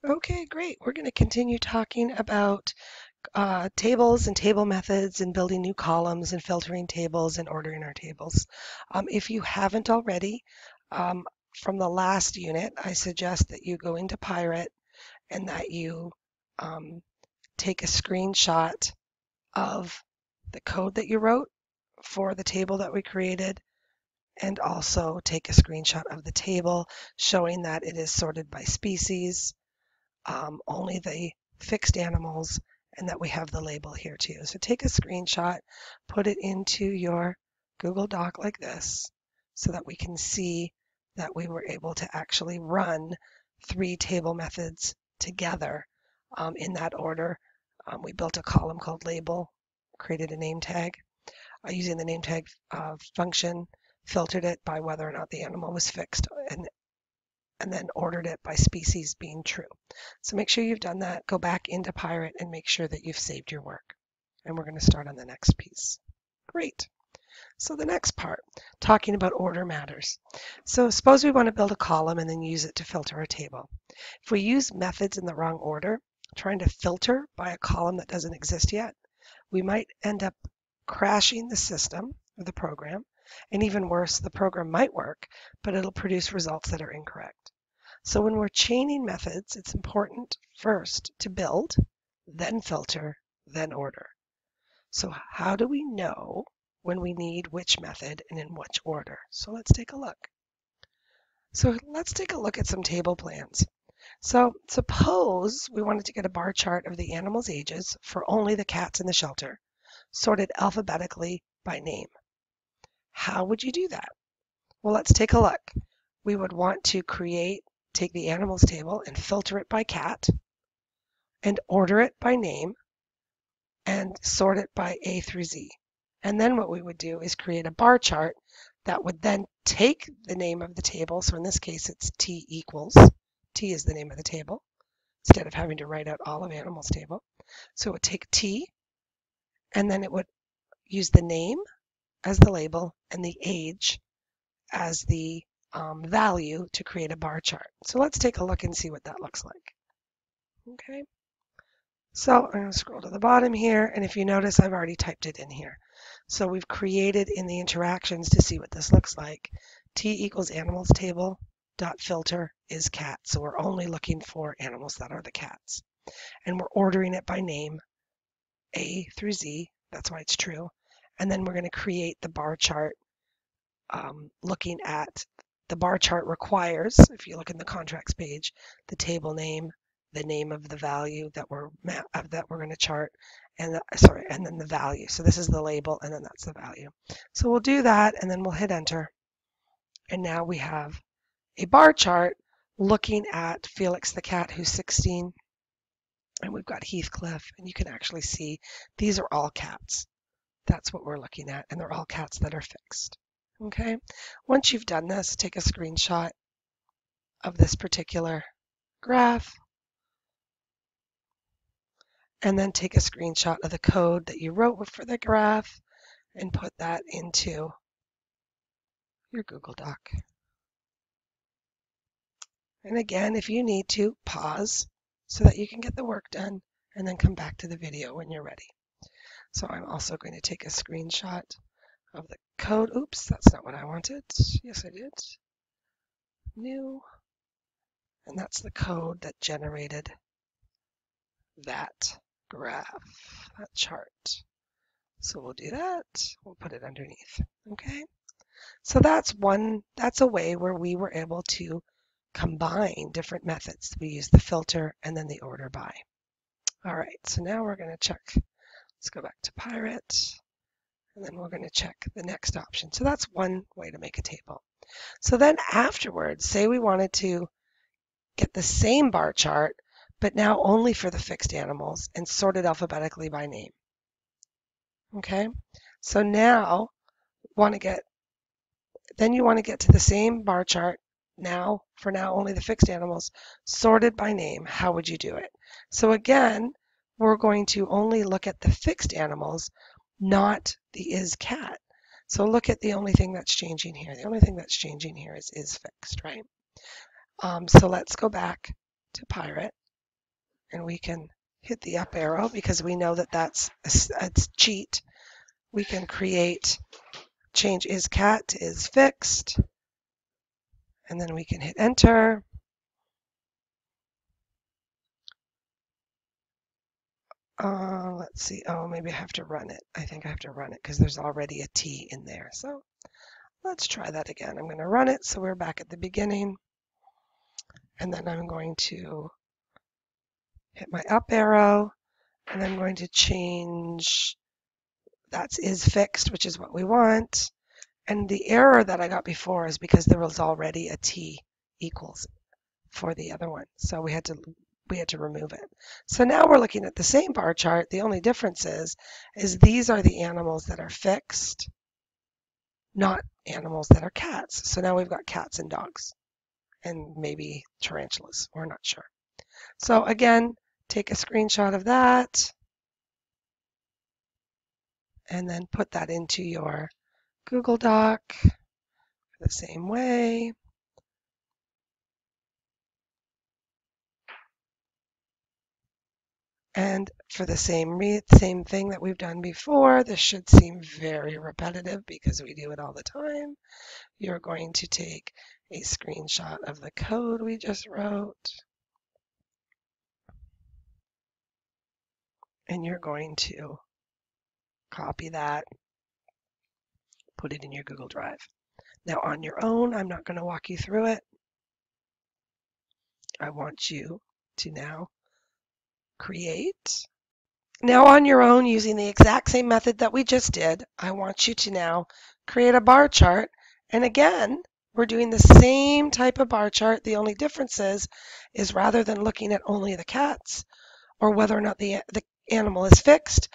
Okay, great. We're going to continue talking about tables and table methods and building new columns and filtering tables and ordering our tables. If you haven't already, um, from the last unit, I suggest that you go into Pirate and that you um, take a screenshot of the code that you wrote for the table that we created, and also take a screenshot of the table showing that it is sorted by species, only the fixed animals, and that we have the label here too. So take a screenshot, put it into your Google Doc like this so that we can see that we were able to actually run 3 table methods together in that order. We built a column called label, created a name tag using the name tag function, filtered it by whether or not the animal was fixed, and then ordered it by species being true. So make sure you've done that. Go back into Pirate and make sure that you've saved your work. And we're going to start on the next piece. Great. So the next part, talking about order matters. So suppose we want to build a column and then use it to filter a table. If we use methods in the wrong order, trying to filter by a column that doesn't exist yet, we might end up crashing the system or the program. And even worse, the program might work, but it'll produce results that are incorrect. So when we're chaining methods, it's important first to build, then filter, then order. So how do we know when we need which method and in which order? So let's take a look. So let's take a look at some table plans. So suppose we wanted to get a bar chart of the animals' ages for only the cats in the shelter, sorted alphabetically by name. How would you do that? Well, let's take a look. We would want to take the animals table and filter it by cat and order it by name and sort it by A through Z. And then what we would do is create a bar chart that would then take the name of the table. So in this case, it's T equals. T is the name of the table instead of having to write out all of animals table. So it would take T and then it would use the name as the label and the age as the value to create a bar chart. So let's take a look and see what that looks like. Okay, so I'm going to scroll to the bottom here, and if you notice, I've already typed it in here. So we've created in the interactions to see what this looks like. T equals animals table dot filter is cat. So we're only looking for animals that are the cats. And we're ordering it by name, A through Z. That's why it's true. And then we're going to create the bar chart looking at the bar chart requires, if you look in the contracts page, the table name, the name of the value that we're going to chart, and then the value. So this is the label, and then that's the value. So we'll do that, and then we'll hit enter. And now we have a bar chart looking at Felix the cat, who's 16, and we've got Heathcliff, and you can actually see these are all cats. That's what we're looking at, and they're all cats that are fixed. Okay, once you've done this, take a screenshot of this particular graph and then take a screenshot of the code that you wrote for the graph and put that into your Google Doc. And again, if you need to, pause so that you can get the work done and then come back to the video when you're ready. So I'm also going to take a screenshot of the code. Oops, that's not what I wanted. Yes, I did. New. And that's the code that generated that graph, that chart. So we'll do that. We'll put it underneath. Okay. So that's a way where we were able to combine different methods. We use the filter and then the order by. All right. So now we're going to check. Let's go back to Pirate. And then we're going to check the next option. So that's one way to make a table. So then afterwards, say we wanted to get the same bar chart, but now only for the fixed animals and sorted alphabetically by name. Okay, so now you want to get to the same bar chart now, for now only the fixed animals, sorted by name. How would you do it? So again, we're going to only look at the fixed animals, not the is cat. So look at the only thing that's changing here. The only thing that's changing here is fixed, right? So let's go back to Pirate. and we can hit the up arrow because we know that that's a cheat. We can create change is cat to is fixed, and then we can hit enter. Let's see. Oh, maybe I have to run it. I think I have to run it because there's already a T in there. So let's try that again. I'm going to run it so we're back at the beginning. And then I'm going to hit my up arrow, and I'm going to change that's is fixed, which is what we want. And the error that I got before is because there was already a T equals for the other one. So we had to remove it. So now we're looking at the same bar chart. The only difference is these are the animals that are fixed, not animals that are cats. So now we've got cats and dogs and maybe tarantulas. We're not sure. So again, take a screenshot of that and then put that into your Google Doc the same way. And for the same thing that we've done before, this should seem very repetitive because we do it all the time. You're going to take a screenshot of the code we just wrote, and you're going to copy that, put it in your Google Drive. Now on your own, I'm not going to walk you through it. I want you to now create. Now on your own, using the exact same method that we just did, I want you to now create a bar chart. And again, we're doing the same type of bar chart. The only difference is rather than looking at only the cats or whether or not the animal is fixed,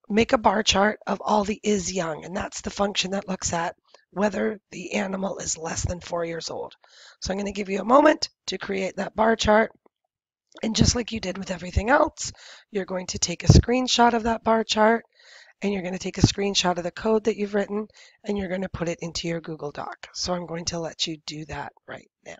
make a bar chart of all the is young. And that's the function that looks at whether the animal is less than 4 years old. So I'm going to give you a moment to create that bar chart. And just like you did with everything else, you're going to take a screenshot of that bar chart, and you're going to take a screenshot of the code that you've written, and you're going to put it into your Google Doc. So I'm going to let you do that right now.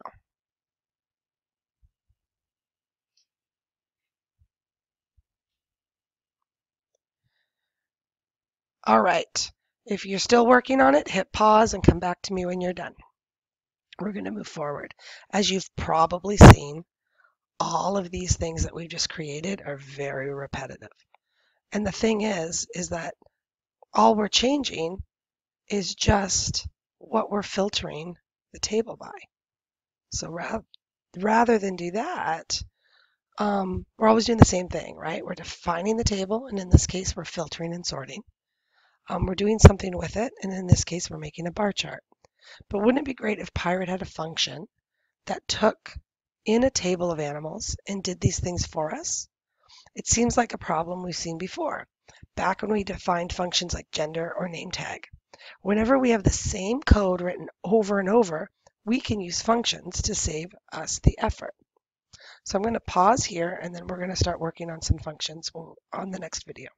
All right. If you're still working on it, hit pause and come back to me when you're done. We're going to move forward. As you've probably seen, all of these things that we've just created are very repetitive. And the thing is that all we're changing is just what we're filtering the table by. So rather than do that, we're always doing the same thing, right? We're defining the table, and in this case, we're filtering and sorting. We're doing something with it, and in this case, we're making a bar chart. But wouldn't it be great if Pirate had a function that took in a table of animals and did these things for us? It seems like a problem we've seen before, back when we defined functions like gender or name tag. Whenever we have the same code written over and over, we can use functions to save us the effort. So I'm going to pause here, and then we're going to start working on some functions on the next video.